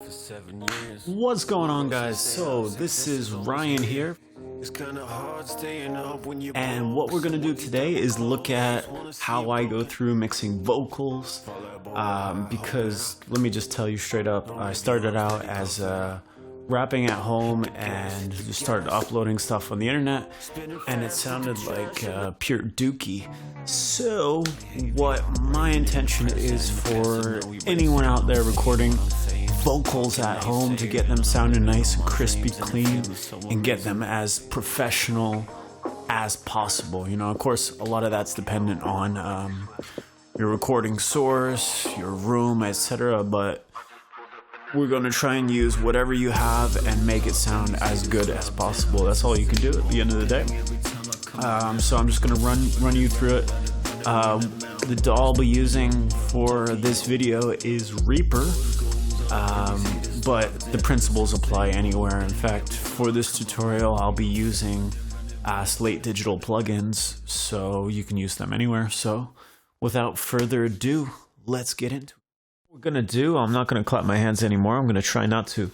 For 7 years. What's going on, guys? So this is Ryan here, It's kinda hard staying up when you and what we're gonna do today is look at how I go through mixing vocals, because let me just tell you straight up, I started out as rapping at home and just started uploading stuff on the internet, and it sounded like pure dookie. So what my intention is for anyone out there recording vocals at home to get them sounding nice and crispy clean and get them as professional as possible. You know, of course, a lot of that's dependent on your recording source, your room, etc., but we're going to try and use whatever you have and make it sound as good as possible. That's all you can do at the end of the day. So I'm just going to run you through it. The DAW I'll be using for this video is Reaper. But the principles apply anywhere. In fact, for this tutorial, I'll be using Slate Digital plugins, so you can use them anywhere. So without further ado, let's get into it. What we're gonna do, I'm not gonna clap my hands anymore. I'm gonna try not to.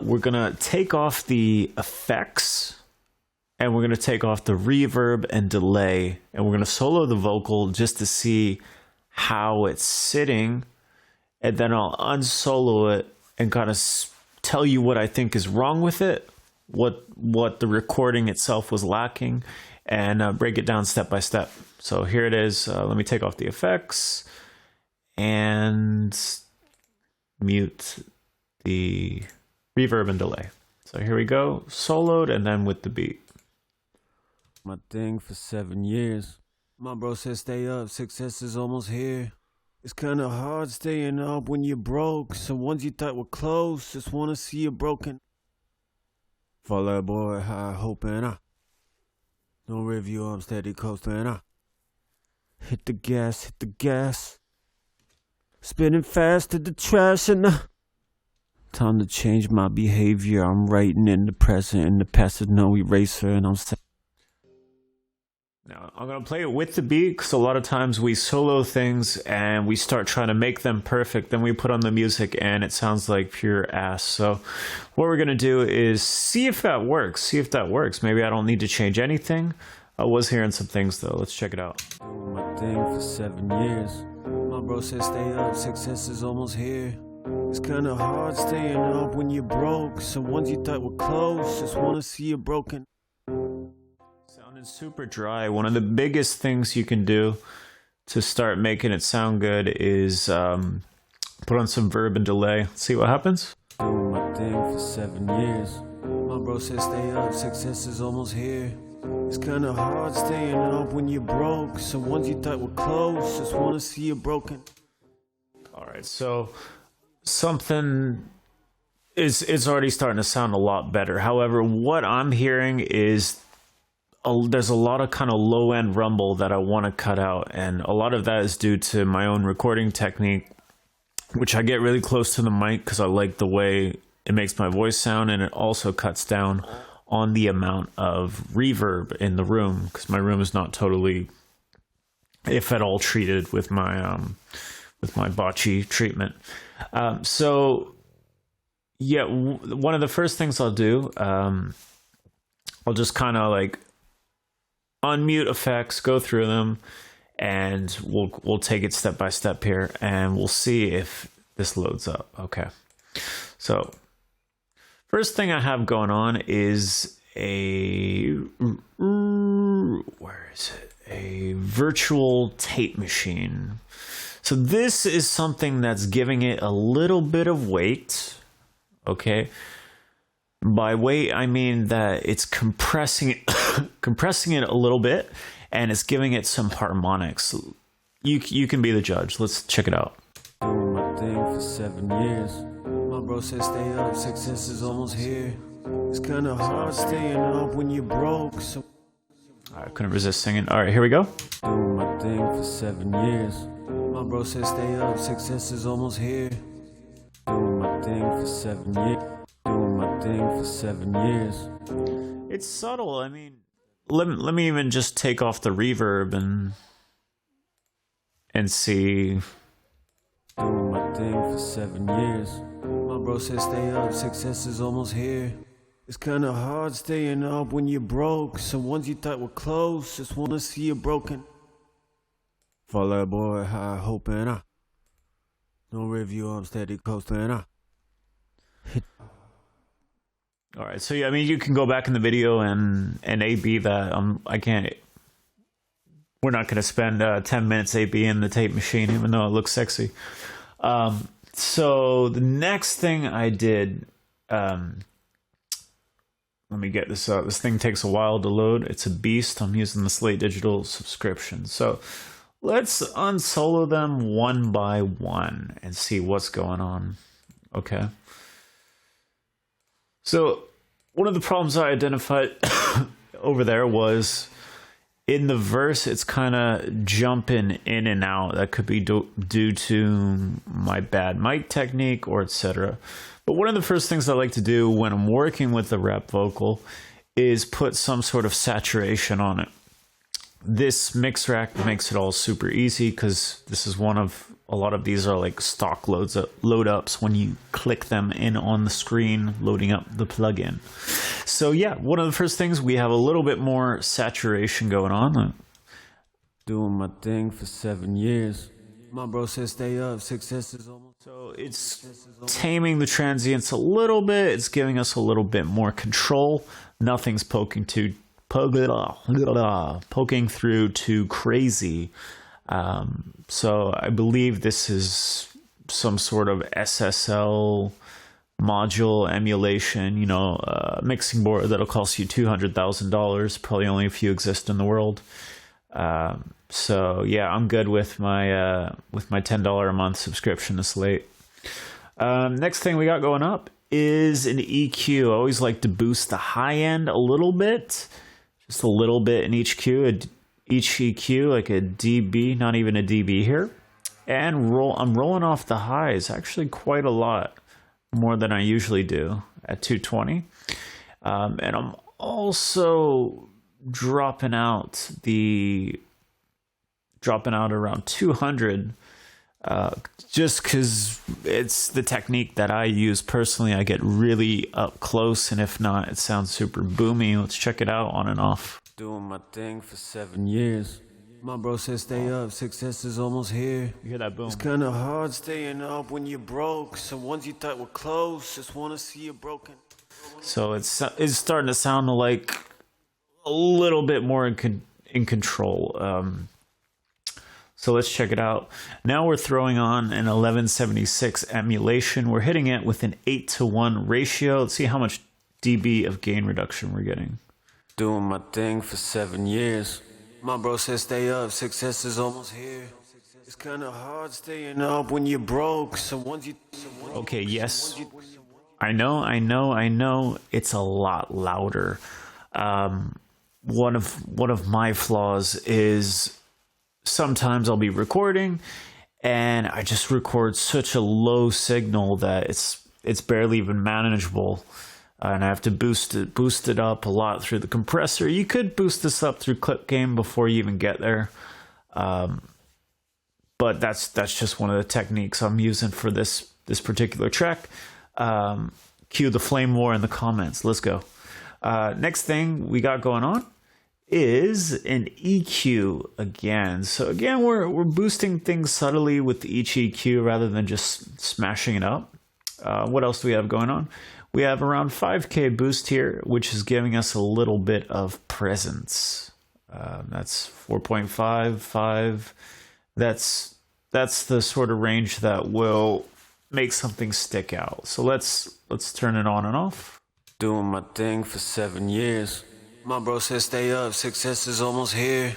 We're gonna take off the effects, and we're gonna take off the reverb and delay, and we're gonna solo the vocal just to see how it's sitting. And then I'll unsolo it and kind of tell you what I think is wrong with it, what the recording itself was lacking, and break it down step by step. So here it is. Let me take off the effects and mute the reverb and delay. So here we go, soloed and then with the beat. My thing for 7 years. My bro said stay up, success is almost here. It's kinda hard staying up when you're broke. So ones you thought were close, just wanna see you broken. Fall out boy, high hoping no review, I'm steady coasting hit the gas, hit the gas. Spinning fast to the trash and time to change my behavior. I'm writing in the present, in the past is no eraser, and I'm Now, I'm going to play it with the beat because a lot of times we solo things and we start trying to make them perfect. Then we put on the music and it sounds like pure ass. So what we're going to do is see if that works. Maybe I don't need to change anything. I was hearing some things though. Let's check it out. doing my thing for 7 years. My bro said stay up, success is almost here. It's kinda hard staying up when you're broke. So ones you thought were close, just wanna see you broken. Sounded super dry. One of the biggest things you can do to start making it sound good is put on some verb and delay. See what happens. Doing my thing for 7 years. My bro said stay up, success is almost here. It's kinda hard staying up when you're broke. So ones you thought were close, just wanna see you broken. All right, so something is already starting to sound a lot better. However, what I'm hearing is there's a lot of kind of low-end rumble that I want to cut out, and a lot of that is due to my own recording technique, which I get really close to the mic because I like the way it makes my voice sound, and it also cuts down on the amount of reverb in the room because my room is not totally, if at all, treated with my bocce treatment. So yeah, one of the first things I'll do, I'll just kind of like unmute effects, go through them, and we'll take it step by step here, and we'll see if this loads up. Okay, so first thing I have going on is a virtual tape machine. So this is something that's giving it a little bit of weight. Okay, by weight I mean that it's compressing it compressing it a little bit, and it's giving it some harmonics. You can be the judge. Let's check it out. Doing my thing for 7 years. My bro said stay up, success is almost here. It's kinda hard staying up when you're broke. So I couldn't resist singing. All right, here we go. doing my thing for 7 years. My bro said stay up, success is almost here. Doing my thing for 7 years. Doing my thing for 7 years. It's subtle. I mean, let me even just take off the reverb and see Doing my thing for 7 years. My bro said stay up, success is almost here. It's kinda hard staying up when you're broke. So ones you thought were close, just wanna see you broken. Fall out boy, high hoping no review, I'm steady coasting All right, so yeah, I mean, you can go back in the video and A/B that. I can't. We're not going to spend 10 minutes A/B in the tape machine, even though it looks sexy. So the next thing I did, let me get this up. This thing takes a while to load. It's a beast. I'm using the Slate Digital subscription. So let's unsolo them one by one and see what's going on. Okay. So one of the problems I identified over there was in the verse, it's kind of jumping in and out. That could be due to my bad mic technique or etc. But one of the first things I like to do when I'm working with the rap vocal is put some sort of saturation on it. This mix rack makes it all super easy because this is a lot of these are like stock load ups when you click them in on the screen, loading up the plugin. So yeah, one of the first things, we have a little bit more saturation going on. Doing my thing for 7 years. My bro said stay up, success is almost. So it's taming the transients a little bit. It's giving us a little bit more control. Nothing's poking through too crazy. So I believe this is some sort of SSL module emulation, mixing board that'll cost you $200,000. Probably only a few exist in the world. So yeah, I'm good with my $10 a month subscription to Slate. Next thing we got going up is an EQ. I always like to boost the high end a little bit, just a little bit in each EQ, like a dB, not even a dB here. And I'm rolling off the highs, actually quite a lot more than I usually do at 220. And I'm also dropping out around 200, just because it's the technique that I use personally. I get really up close, and if not, it sounds super boomy. Let's check it out on and off. Doing my thing for 7 years. My bro said stay up, success is almost here. You hear that boom? It's kinda hard staying up when you're broke. So ones you thought were close, just wanna see you broken. So it's starting to sound like a little bit more in control. So let's check it out. Now we're throwing on an 1176 emulation. We're hitting it with an 8:1 ratio. Let's see how much dB of gain reduction we're getting. Doing my thing for 7 years. My bro said stay up, success is almost here. It's kinda hard staying up when you're broke. So once you okay, yes, I know. It's a lot louder. One of my flaws is sometimes I'll be recording and I just record such a low signal that it's barely even manageable. And I have to boost it up a lot through the compressor. You could boost this up through clip gain before you even get there. But that's just one of the techniques I'm using for this particular track. Cue the flame war in the comments. Let's go. Next thing we got going on is an EQ again. So again, we're boosting things subtly with each EQ rather than just smashing it up. What else do we have going on? We have around 5K boost here, which is giving us a little bit of presence. That's 4.5, 5. That's the sort of range that will make something stick out. So let's turn it on and off. Doing my thing for 7 years. My bro said stay up, success is almost here.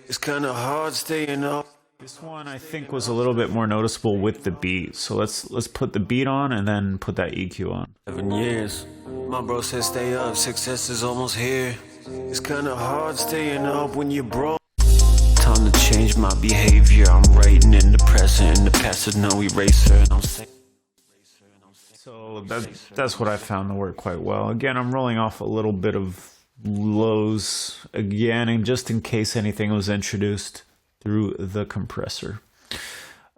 It's kinda hard staying up. This one I think was a little bit more noticeable with the beat. So let's put the beat on and then put that EQ on. 7 years. My bro said stay up, success is almost here. It's kinda hard staying up when you're broke. Time to change my behavior. I'm writing in the present, and the past is no eraser. And I'm saying. So that's what I found to work quite well. Again, I'm rolling off a little bit of lows again, and just in case anything was introduced through the compressor.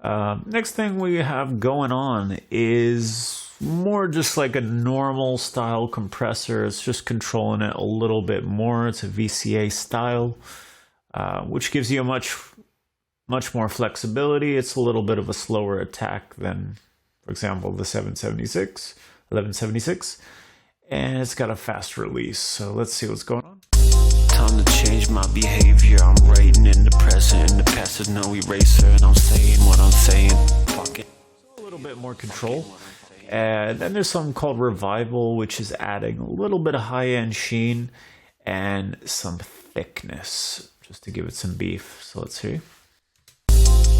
Next thing we have going on is more just like a normal style compressor. It's just controlling it a little bit more. It's a VCA style, which gives you a much more flexibility. It's a little bit of a slower attack than, for example, the 1176, and it's got a fast release. So let's see what's going on. Time to change my behavior. I'm writing in the present, and the past is no eraser, and I'm saying what I'm saying. Fuck it. A little bit more control. And then there's something called Revival, which is adding a little bit of high-end sheen and some thickness, just to give it some beef. So let's see.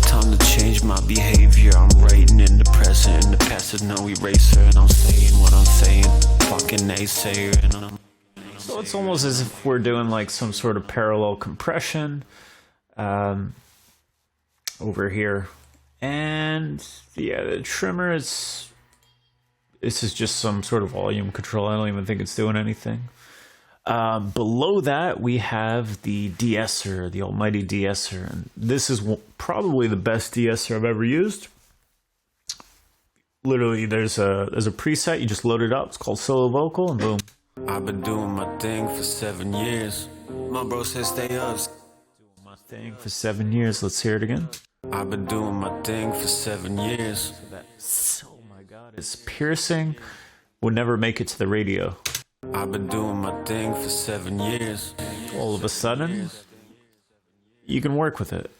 Time to change my behavior. I'm writing in the present, and the past is no eraser, and I'm saying what I'm saying. Fucking naysayer, and I'm... So it's almost as if we're doing like some sort of parallel compression over here. And yeah, the trimmer this is just some sort of volume control. I don't even think it's doing anything. Below that, we have the Deesser, the almighty Deesser. And this is probably the best Deesser I've ever used. Literally, there's a preset. You just load it up. It's called Solo Vocal, and boom. I've been doing my thing for 7 years. My bro said stay up. Doing my thing for 7 years. Let's hear it again. I've been doing my thing for 7 years. Oh my god, it's piercing. Would never make it to the radio. I've been doing my thing for 7 years. All of a sudden, you can work with it.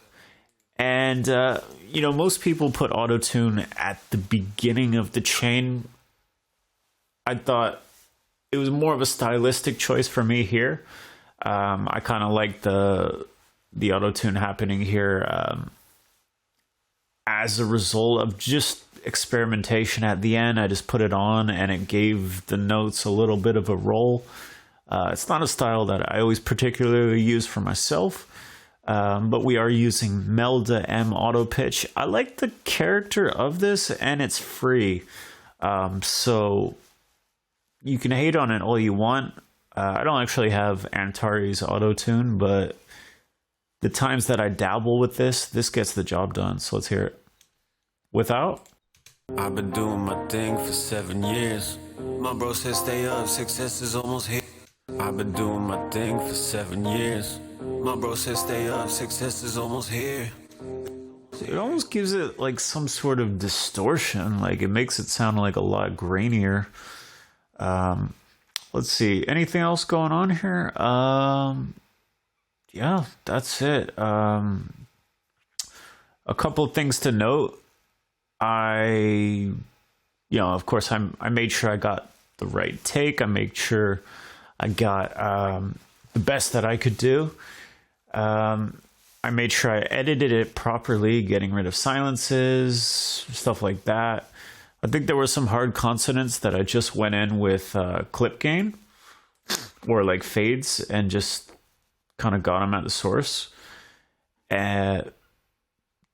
And, most people put Autotune at the beginning of the chain. I thought it was more of a stylistic choice for me here. I kind of like the Autotune happening here as a result of just experimentation at the end. I just put it on and it gave the notes a little bit of a roll. It's not a style that I always particularly use for myself, but we are using Melda M Auto Pitch. I like the character of this, and it's free. So you can hate on it all you want. I don't actually have Antares Autotune, but the times that I dabble with this gets the job done. So let's hear it. Without. I've been doing my thing for 7 years. My bro said stay up, success is almost here. I've been doing my thing for 7 years. My bro said stay up, success is almost here. It almost gives it like some sort of distortion. Like it makes it sound like a lot grainier. Let's see. Anything else going on here? Yeah, that's it. A couple of things to note. Of course, I made sure I got the right take. I made sure I got the best that I could do. I made sure I edited it properly, getting rid of silences, stuff like that. I think there were some hard consonants that I just went in with clip gain or like fades and just kind of got them at the source. There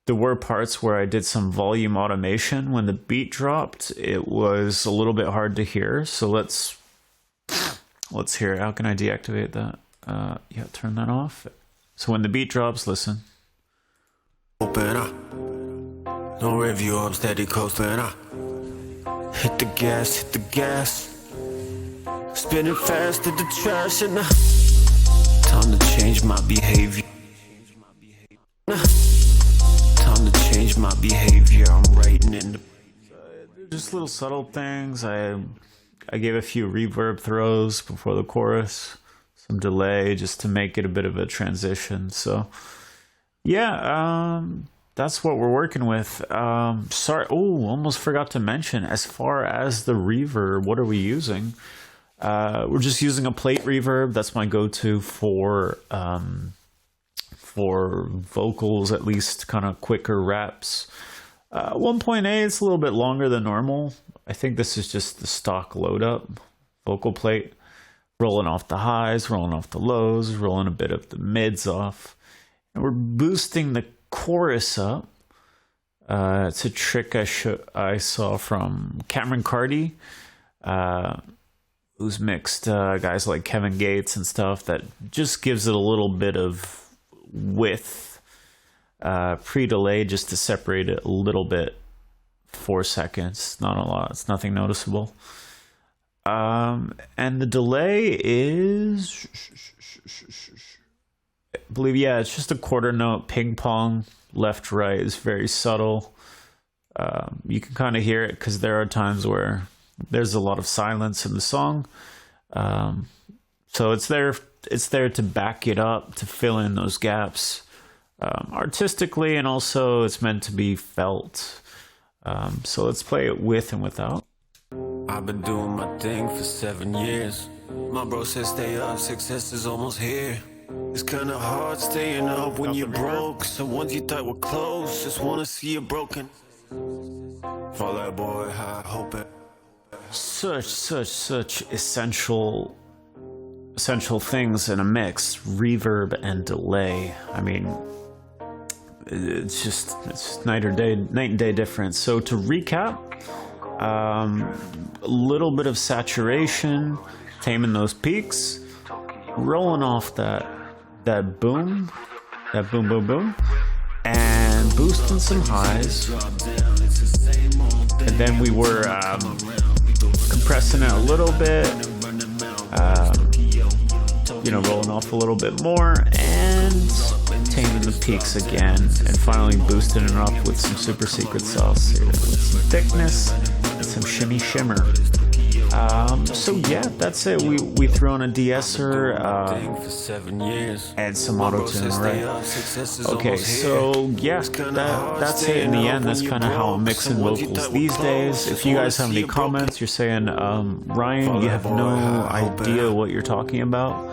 were parts where I did some volume automation. When the beat dropped, it was a little bit hard to hear. So let's hear it. How can I deactivate that? Turn that off. So when the beat drops, listen. Open up. No review, I'm steady coasting up. Hit the gas, spinning fast at the trash, and time to change my behavior. Time to change my behavior. I'm writing in the... Just little subtle things. I gave a few reverb throws before the chorus, some delay just to make it a bit of a transition. So yeah, that's what we're working with. Sorry, almost forgot to mention, as far as the reverb, what are we using? We're just using a plate reverb. That's my go-to for vocals, at least kind of quicker raps. 1.8, it's a little bit longer than normal. I think this is just the stock load up vocal plate, rolling off the highs, rolling off the lows, rolling a bit of the mids off, and we're boosting the chorus up. It's a trick I saw from Cameron Cardi, who's mixed guys like Kevin Gates and stuff, that just gives it a little bit of width pre-delay just to separate it a little bit. 4 seconds, not a lot. It's nothing noticeable. And the delay is, I believe, yeah, it's just a quarter note ping pong, left, right. Is very subtle. You can kind of hear it because there are times where there's a lot of silence in the song. So it's there to back it up, to fill in those gaps artistically, and also it's meant to be felt. So let's play it with and without. I've been doing my thing for 7 years. My bro said stay up, success is almost here. It's kinda hard staying up when you're broke. So ones you thought were close, just wanna see you broken. Fall out boy, I hope it. Such essential things in a mix. Reverb and delay. I mean, it's night and day difference. So to recap, a little bit of saturation, taming those peaks, rolling off that boom, and boosting some highs. And then we were compressing it a little bit, rolling off a little bit more, and taming the peaks again, and finally boosting it up with some super secret sauce here, with some thickness and some shimmy shimmer. So yeah, that's it. We threw on a Deesser and some Autotune, right? Okay, so yeah, that's it in the end. That's kind of how I'm mixing vocals these days. If you guys have any comments, you're saying, Ryan, you have no idea what you're talking about.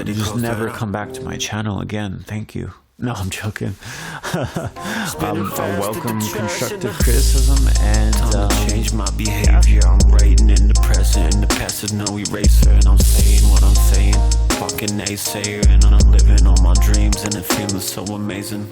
You just never come back to my channel again. Thank you. No, I'm joking. I welcome constructive criticism, and change my behavior. I'm writing in the present, and the past is no eraser. And I'm saying what I'm saying. Fucking naysayer, and I'm living on my dreams, and it feels so amazing.